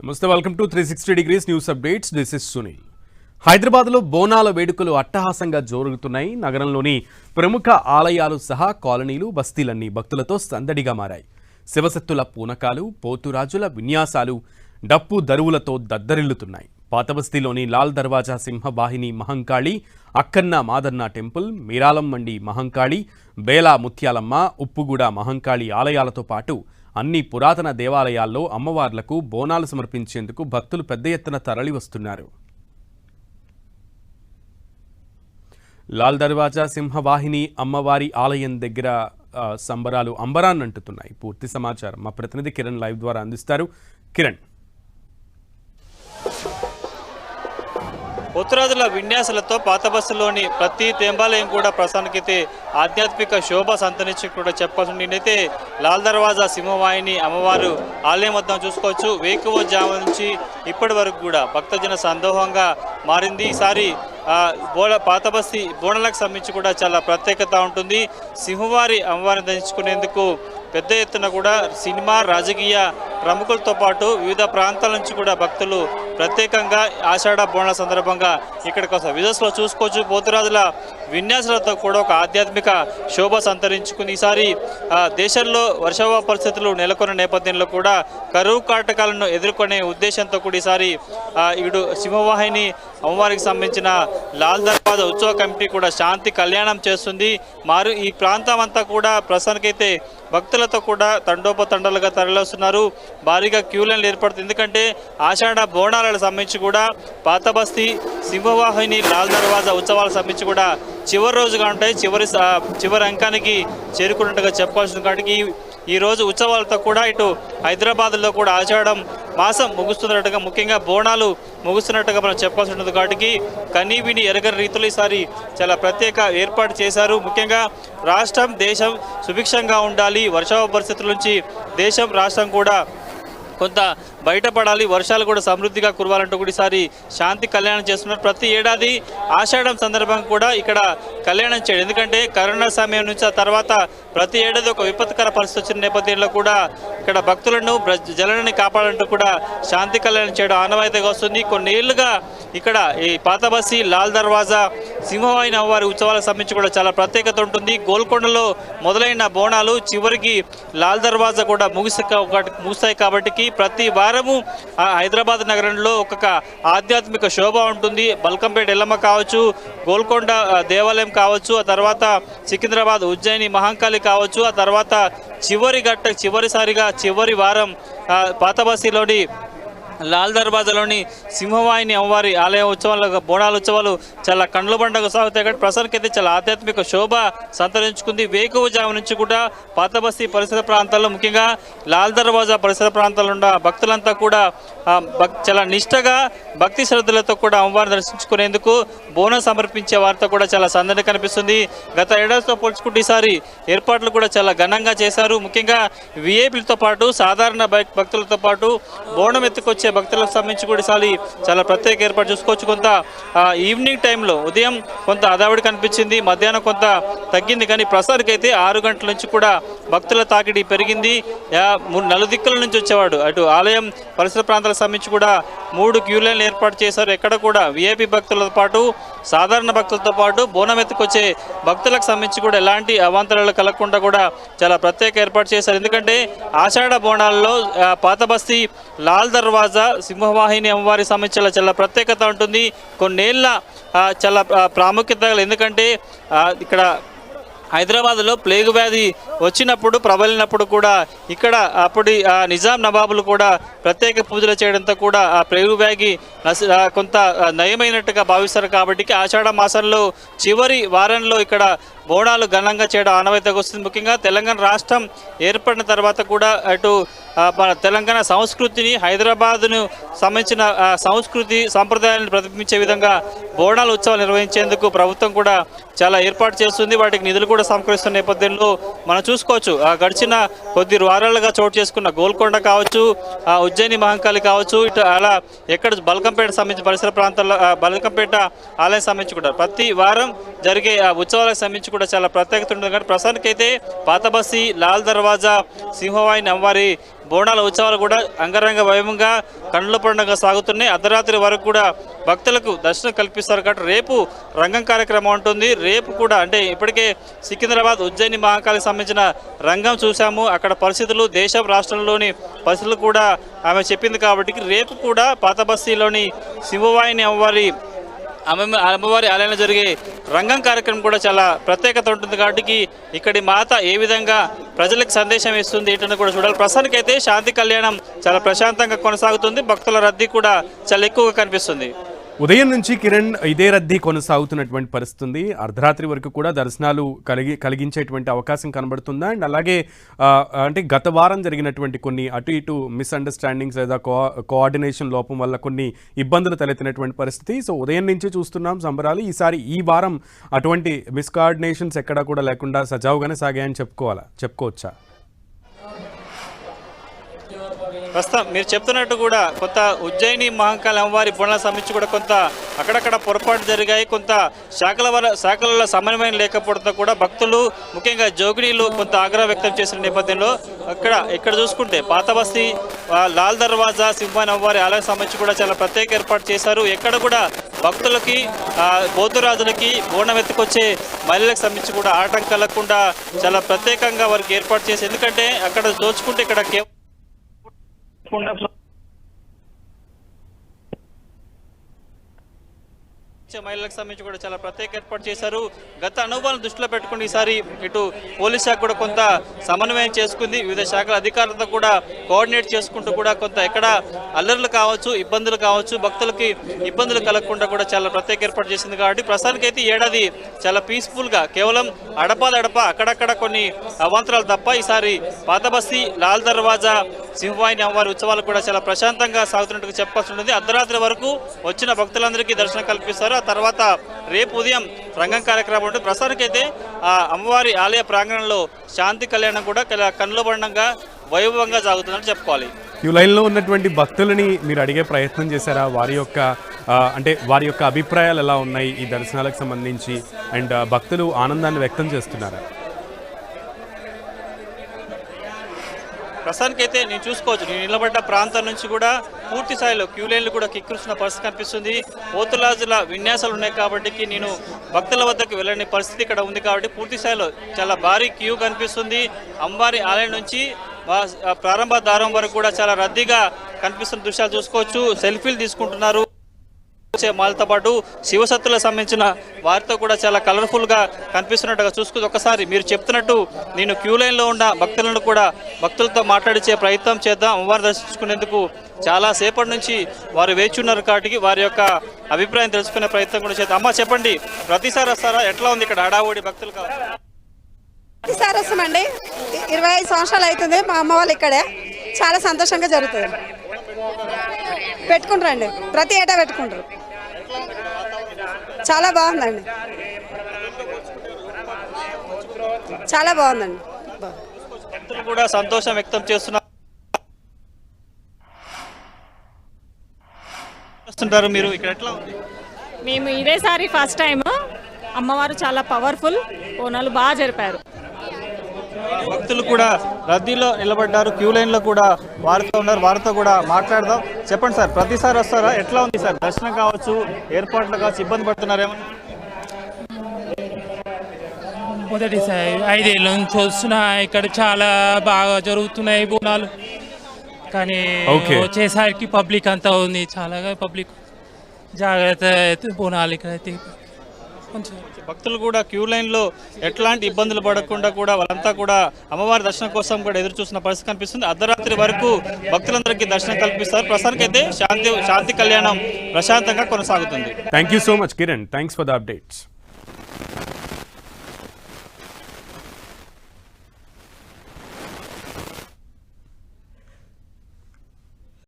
నమస్తే, welcome to 360 degrees news updates. This is Sunil. హైదరాబాద్లో బోనాల వేడుకలు అట్టహాసంగా జరుగుతున్నాయి. నగరంలోని ప్రముఖ ఆలయాలు సహా కాలనీలు, బస్తీలన్నీ భక్తులతో సందడిగా మారాయి. శివశక్తుల పూనకాలు, పోతురాజుల విన్యాసాలు, డప్పు దరువులతో దద్దరిల్లుతున్నాయి. పాతబస్తీలోని లాల్ దర్వాజా సింహవాహిని మహంకాళి, అక్కన్న మాదన్న టెంపుల్, మీరాలం మండి మహంకాళి, బేలా ముత్యాలమ్మ, ఉప్పుగూడ మహంకాళి ఆలయాలతో పాటు అన్ని పురాతన దేవాలయాల్లో అమ్మవార్లకు బోనాలు సమర్పించేందుకు భక్తులు పెద్ద ఎత్తున తరలి వస్తున్నారు. లాల్ దర్వాజా సింహవాహిని అమ్మవారి ఆలయం దగ్గర సంబరాలు అంబరాన్నంటుతున్నాయి. పూర్తి సమాచారం మా ప్రతినిధి కిరణ్ లైవ్ ద్వారా అందిస్తారు. కిరణ్. ఉత్తరాదుల విన్యాసాలతో పాతబస్సులోని ప్రతి దేవాలయం కూడా ప్రస్తుతానికైతే ఆధ్యాత్మిక శోభ సంతరించి కూడా చెప్పాల్సి. నేనైతే లాల్ దర్వాజా సింహవాహిని అమ్మవారు ఆలయం వద్ద చూసుకోవచ్చు. వేకువజాము నుంచి ఇప్పటి వరకు కూడా భక్తజన సందోహంగా మారింది. ఈసారి పాతబస్తీ బోనాలకు సంబంధించి కూడా చాలా ప్రత్యేకత ఉంటుంది. సింహవారి అమ్మవారిని దర్శించుకునేందుకు పెద్ద ఎత్తున కూడా సినిమా, రాజకీయ ప్రముఖులతో పాటు వివిధ ప్రాంతాల నుంచి కూడా భక్తులు ప్రత్యేకంగా ఆషాఢ బోనాల సందర్భంగా ఇక్కడికి వస్తారు. విజస్లో చూసుకోవచ్చు. పోతురాజుల విన్యాసాలతో కూడా ఒక ఆధ్యాత్మిక శోభ సంతరించుకుంది. ఈసారి దేశంలో వర్షాభావ పరిస్థితులు నెలకొన్న నేపథ్యంలో కూడా కరువు కాటకాలను ఎదుర్కొనే ఉద్దేశంతో కూడా ఈసారి ఇటు సింహవాహిని అమ్మవారికి సంబంధించిన లాల్ దర్వాజా ఉత్సవ కమిటీ కూడా శాంతి కళ్యాణం చేస్తుంది. ఈ ప్రాంతం అంతా కూడా ప్రస్తుతానికైతే భక్తులతో కూడా తండోపతండాలుగా తరలిస్తున్నారు. భారీగా క్యూ లైన్లు ఏర్పడుతుంది. ఎందుకంటే ఆషాఢ బోనాలకు సంబంధించి కూడా పాతబస్తీ సింహవాహిని లాల్ దర్వాజా ఉత్సవాలకు సంబంధించి కూడా చివరి రోజుగా ఉంటాయి. చివరి అంకానికి చేరుకున్నట్టుగా చెప్పాల్సింది. కాబట్టి ఈ రోజు ఉత్సవాలతో కూడా ఇటు హైదరాబాద్లో కూడా ఆషాఢం మాసం ముగుస్తున్నట్టుగా, ముఖ్యంగా బోనాలు ముగుస్తున్నట్టుగా మనం చెప్పాల్సి ఉంటుంది. కాబట్టి కనీ విని ఎరగని రీతిలో ఈసారి చాలా ప్రత్యేక ఏర్పాటు చేశారు. ముఖ్యంగా రాష్ట్రం, దేశం సుభిక్షంగా ఉండాలి, వర్షాభావ పరిస్థితుల నుంచి దేశం, రాష్ట్రం కూడా కొంత బయటపడాలి, వర్షాలు కూడా సమృద్ధిగా కురవాలంటూ కూడా ఈసారి శాంతి కళ్యాణం చేస్తున్నారు. ప్రతి ఏడాది ఆషాఢం సందర్భంగా కూడా ఇక్కడ కళ్యాణం చేయడం. ఎందుకంటే కరోనా సమయం నుంచి ఆ తర్వాత ప్రతి ఏడాది ఒక విపత్కర పరిస్థితి వచ్చిన నేపథ్యంలో కూడా ఇక్కడ భక్తులను జలాన్ని కాపాడాలంటూ కూడా శాంతి కళ్యాణం చేయడం ఆనవాయితీగా వస్తుంది. కొన్ని ఏళ్లుగా ఇక్కడ ఈ పాతబస్తీ లాల్ దర్వాజా సింహవాహిని అమ్మవారి ఉత్సవాలకు సంబంధించి కూడా చాలా ప్రత్యేకత ఉంటుంది. గోల్కొండలో మొదలైన బోనాలు చివరికి లాల్ దర్వాజా కూడా ముగుస్తాయి. కాబట్టి ప్రతి వారము హైదరాబాద్ నగరంలో ఒక్కొక్క ఆధ్యాత్మిక శోభ ఉంటుంది. బల్కంపేట ఎల్లమ్మ కావచ్చు, గోల్కొండ దేవాలయం కావచ్చు, ఆ తర్వాత సికింద్రాబాద్ ఉజ్జయిని మహంకాళి కావచ్చు, ఆ తర్వాత చివరి వారం పాతబస్తీలోని లాల్ దర్వాజాలోని సింహవాహిని అమ్మవారి ఆలయ ఉత్సవాలు, బోనాల ఉత్సవాలు చాలా కండ్ల పండుగ సాగుతాయి. కాబట్టి ప్రసాదకైతే చాలా ఆధ్యాత్మిక శోభ సంతరించుకుంది. వేకువజాము నుంచి కూడా పాతబస్తీ పరిసర ప్రాంతాల్లో, ముఖ్యంగా లాల్ దర్వాజా పరిసర ప్రాంతాల్లో ఉన్న భక్తులంతా కూడా చాలా నిష్టగా, భక్తి శ్రద్ధలతో కూడా అమ్మవారిని దర్శించుకునేందుకు బోనం సమర్పించే వారితో కూడా చాలా సందడి కనిపిస్తుంది. గత ఏడాదితో పోల్చుకుంటే ఈసారి ఏర్పాట్లు కూడా చాలా ఘనంగా చేశారు. ముఖ్యంగా విఐపీలతో పాటు సాధారణ భక్తులతో పాటు బోనం ఎత్తుకొచ్చే భక్తులకు సంబంధించి కూడా ఈసారి చాలా ప్రత్యేక ఏర్పాటు చూసుకోవచ్చు. కొంత ఈవినింగ్ టైంలో ఉదయం కొంత హడావిడి కనిపించింది, మధ్యాహ్నం కొంత తగ్గింది. కానీ ప్రసారికైతే 6 గంటల నుంచి కూడా భక్తుల తాకిడి పెరిగింది. నలుదిక్కుల నుంచి వచ్చేవాడు అటు ఆలయం పరిసర ప్రాంతాలకు సంబంధించి కూడా 3 క్యూ లైన్లు ఏర్పాటు చేశారు. ఎక్కడ కూడా విఐపి భక్తులతో పాటు సాధారణ భక్తులతో పాటు బోనం ఎత్తుకొచ్చే భక్తులకు సంబంధించి కూడా ఎలాంటి అవాంతరాలు కలగకుండా కూడా చాలా ప్రత్యేక ఏర్పాటు చేశారు. ఎందుకంటే ఆషాఢ బోనాల్లో పాతబస్తీ లాల్ దర్వాజా సింహవాహిని అమ్మవారికి సంబంధించిన చాలా ప్రత్యేకత ఉంటుంది. కొన్నేళ్ళ చాలా ప్రాముఖ్యత. ఎందుకంటే ఇక్కడ హైదరాబాద్లో ప్లేగు వ్యాధి వచ్చినప్పుడు, ప్రబలినప్పుడు కూడా ఇక్కడ అప్పటి నిజాం నవాబులు కూడా ప్రత్యేక పూజలు చేయడంతో కూడా ఆ ప్లేగు వ్యాధి కొంత నయమైనట్టుగా భావిస్తారు. కాబట్టి ఆషాఢ మాసంలో చివరి వారంలో ఇక్కడ బోనాలు ఘనంగా చేయడం ఆనవాయితీగా వస్తుంది. ముఖ్యంగా తెలంగాణ రాష్ట్రం ఏర్పడిన తర్వాత కూడా అటు మన తెలంగాణ సంస్కృతిని, హైదరాబాద్ను సంబంధించిన సంస్కృతి సంప్రదాయాలను ప్రతిబింబించే విధంగా బోనాల ఉత్సవాలు నిర్వహించేందుకు ప్రభుత్వం కూడా చాలా ఏర్పాటు చేస్తుంది. వాటికి నిధులు కూడా సమకూరుస్తున్న నేపథ్యంలో మనం చూసుకోవచ్చు. గడిచిన కొద్ది వారాలుగా చోటు చేసుకున్న గోల్కొండ కావచ్చు, ఉజ్జయిని మహంకాళి కావచ్చు, ఇటు అలా ఎక్కడ బల్కంపేట సంబంధించిన పరిసర ప్రాంతాల్లో బల్కంపేట ఆలయం సంబంధించి కూడా ప్రతి వారం జరిగే ఉత్సవాలకు సంబంధించి కూడా చాలా ప్రత్యేకత ఉంటుంది. కానీ ప్రస్తుతానికైతే పాతబస్తి, లాల్ దర్వాజా, సింహవాహిని అమ్మవారి బోనాల ఉత్సవాలు కూడా అంగరంగ వైభవంగా కన్నుల పండుగ సాగుతున్నాయి. అర్ధరాత్రి వరకు కూడా భక్తులకు దర్శనం కల్పిస్తారు. కాబట్టి రేపు రంగం కార్యక్రమం ఉంటుంది. రేపు కూడా అంటే ఇప్పటికే సికింద్రాబాద్, ఉజ్జయిని మహాకాళికి సంబంధించిన రంగం చూసాము. అక్కడ పరిస్థితులు, దేశం రాష్ట్రంలోని పరిస్థితులు కూడా ఆమె చెప్పింది. కాబట్టి రేపు కూడా పాతబస్తీలోని సింహవాహిని అమ్మవారి ఆలయంలో జరిగే రంగం కార్యక్రమం కూడా చాలా ప్రత్యేకత ఉంటుంది. కాబట్టి ఇక్కడి మాత ఏ విధంగా ప్రజలకు సందేశం ఇస్తుంది ఏంటని కూడా చూడాలి. ప్రస్తుతానికైతే శాంతి కళ్యాణం చాలా ప్రశాంతంగా కొనసాగుతుంది. భక్తుల రద్దీ కూడా చాలా ఎక్కువగా కనిపిస్తుంది. ఉదయం నుంచి కిరణ్ ఇదే రద్దీ కొనసాగుతున్నటువంటి పరిస్థితి ఉంది. అర్ధరాత్రి వరకు కూడా దర్శనాలు కలిగించేటువంటి అవకాశం కనబడుతుందా? అండ్ అలాగే అంటే గత వారం జరిగినటువంటి కొన్ని అటు ఇటు మిస్అండర్స్టాండింగ్స్ లేదా కోఆర్డినేషన్ లోపం వల్ల కొన్ని ఇబ్బందులు తలెత్తినటువంటి పరిస్థితి. సో ఉదయం నుంచి చూస్తున్నాం సంబరాలు. ఈసారి ఈ వారం అటువంటి మిస్కోఆర్డినేషన్స్ ఎక్కడా కూడా లేకుండా సజావుగానే సాగాయని చెప్పుకోవచ్చా? ప్రస్తుతం మీరు చెప్తున్నట్టు కూడా కొంత ఉజ్జయిని మహాకాళి అమ్మవారి బోనాల సంబంధించి కూడా కొంత అక్కడక్కడ పొరపాటు జరిగాయి. కొంత శాఖలలో సమన్వయం లేకపోవడంతో కూడా భక్తులు, ముఖ్యంగా జోగినీలు కొంత ఆగ్రహం వ్యక్తం చేసిన నేపథ్యంలో ఇక్కడ చూసుకుంటే పాతబస్తీ, లాల్ దర్వాజా, సింహవాహిని అమ్మవారి ఆలయం సంబంధించి కూడా చాలా ప్రత్యేక ఏర్పాటు చేశారు. ఎక్కడ కూడా భక్తులకి, బౌద్ధరాజులకి బోనం ఎత్తుకొచ్చే మహిళలకు సంబంధించి కూడా ఆటంకం కలగకుండా చాలా ప్రత్యేకంగా వారికి ఏర్పాటు చేసి, ఎందుకంటే అక్కడ దోచుకుంటే ఇక్కడ మహిళలకు సంబంధించి కూడా చాలా ప్రత్యేక ఏర్పాటు చేశారు. గత అనుభవాలను దృష్టిలో పెట్టుకుని ఈసారి ఇటు పోలీస్ శాఖ కూడా కొంత సమన్వయం చేసుకుంది. వివిధ శాఖల అధికారులతో కూడా కోఆర్డినేట్ చేసుకుంటూ కూడా కొంత ఎక్కడ అల్లర్లు కావచ్చు, ఇబ్బందులు కావచ్చు, భక్తులకి ఇబ్బందులు కలగకుండా కూడా చాలా ప్రత్యేక ఏర్పాటు చేసింది. కాబట్టి ప్రస్తుతానికైతే ఏడాది చాలా పీస్ఫుల్గా కేవలం అడపాదడప అక్కడక్కడ కొన్ని అవాంతరాలు తప్ప ఈసారి పాతబస్తీ, లాల్ దర్వాజా, సింహవాహిని అమ్మవారి ఉత్సవాలు కూడా చాలా ప్రశాంతంగా సాగుతున్నట్టుగా చెప్పాల్సి ఉంటుంది. అర్ధరాత్రి వరకు వచ్చిన భక్తులందరికీ దర్శనం కల్పిస్తారు. ఆ తర్వాత రేపు ఉదయం రంగం కార్యక్రమం ఉంటుంది. ప్రస్తుతానికైతే ఆ అమ్మవారి ఆలయ ప్రాంగణంలో శాంతి కళ్యాణం కూడా కన్నులబండంగా వైభవంగా సాగుతుందని చెప్పుకోవాలి. క్యూ లైన్లో ఉన్నటువంటి భక్తులని మీరు అడిగే ప్రయత్నం చేశారా? వారి యొక్క అభిప్రాయాలు ఎలా ఉన్నాయి ఈ దర్శనాలకు సంబంధించి? అండ్ భక్తులు ఆనందాన్ని వ్యక్తం చేస్తున్నారా? ప్రస్తుతానికైతే నేను చూసుకోవచ్చు, నేను నిలబడ్డ ప్రాంతం నుంచి కూడా పూర్తి స్థాయిలో క్యూ లైన్లు కూడా కిక్కిరుస్తున్న పరిస్థితి కనిపిస్తుంది. పోతురాజుల విన్యాసాలు ఉన్నాయి కాబట్టి నేను భక్తుల వద్దకు వెళ్ళని పరిస్థితి ఇక్కడ ఉంది. కాబట్టి పూర్తి స్థాయిలో చాలా భారీ క్యూ కనిపిస్తుంది. అమ్మవారి ఆలయం నుంచి ప్రారంభ ద్వారం వరకు కూడా చాలా రద్దీగా కనిపిస్తున్న దృశ్యాలు చూసుకోవచ్చు. సెల్ఫీలు తీసుకుంటున్నారు. మాలతో పాటు శివసత్తులకు సంబంధించిన వారితో కూడా చాలా కలర్ఫుల్గా కనిపిస్తున్నట్టుగా చూసుకుని ఒకసారి మీరు చెప్తున్నట్టు నేను క్యూ లైన్లో ఉన్న భక్తులతో మాట్లాడించే ప్రయత్నం చేద్దాం. అమ్మవారిని దర్శించుకునేందుకు చాలా సేపటి నుంచి వారు వేచి ఉన్నారు. కాబట్టి వారి యొక్క అభిప్రాయం తెలుసుకునే ప్రయత్నం కూడా చేద్దాం. అమ్మ చెప్పండి, ప్రతిసారి వస్తారా? ఎట్లా ఉంది ఇక్కడ హడావుడి భక్తులు? ప్రతిసారి వస్తామండి. 25 సంవత్సరాలు అవుతుంది మా అమ్మ వాళ్ళు ఇక్కడే. చాలా సంతోషంగా జరుగుతుంది. పెట్టుకుంటారండి, ప్రతి ఏటా పెట్టుకుంటారు. చాలా బాగుందండి, చాలా బాగుందండి. భక్తులు కూడా సంతోషం వ్యక్తం చేస్తున్నారు. మీరు ఇక్కడ ఎట్లా ఉంది? మేము ఇదేసారి ఫస్ట్ టైం. అమ్మవారు చాలా పవర్ఫుల్, బోనాలు బాగా జరిపారు. భక్తులు కూడా రద్దీలో నిలబడ్డారు. క్యూ లైన్లో కూడా వారితో ఉన్నారు. వారితో కూడా మాట్లాడదాం. చెప్పండి సార్, ప్రతిసారి వస్తారా? ఎట్లా ఉంది సార్ దర్శనం కావచ్చు, ఏర్పాట్లు కావచ్చు, ఇబ్బంది పడుతున్నారేమో? మొదటిసారి 5 ఏళ్ళ నుంచి వస్తున్నా. ఇక్కడ చాలా బాగా జరుగుతున్నాయి బోనాలు. కానీ వచ్చేసరికి పబ్లిక్ అంతా ఉంది, చాలా పబ్లిక్. జాగ్రత్త బోనాలు ఇక్కడైతే భక్తులు కూడా క్యూ లైన్లో ఎట్లాంటి ఇబ్బందులు పడకుండా కూడా వాళ్ళంతా కూడా అమ్మవారి దర్శనం కోసం కూడా ఎదురు చూసిన పరిస్థితి కనిపిస్తుంది. అర్ధరాత్రి వరకు భక్తులందరికీ దర్శనం కల్పిస్తారు. ప్రస్తుతానికైతే శాంతి కళ్యాణం ప్రశాంతంగా కొనసాగుతుంది. Thank you so much Kiran. Thanks for the updates.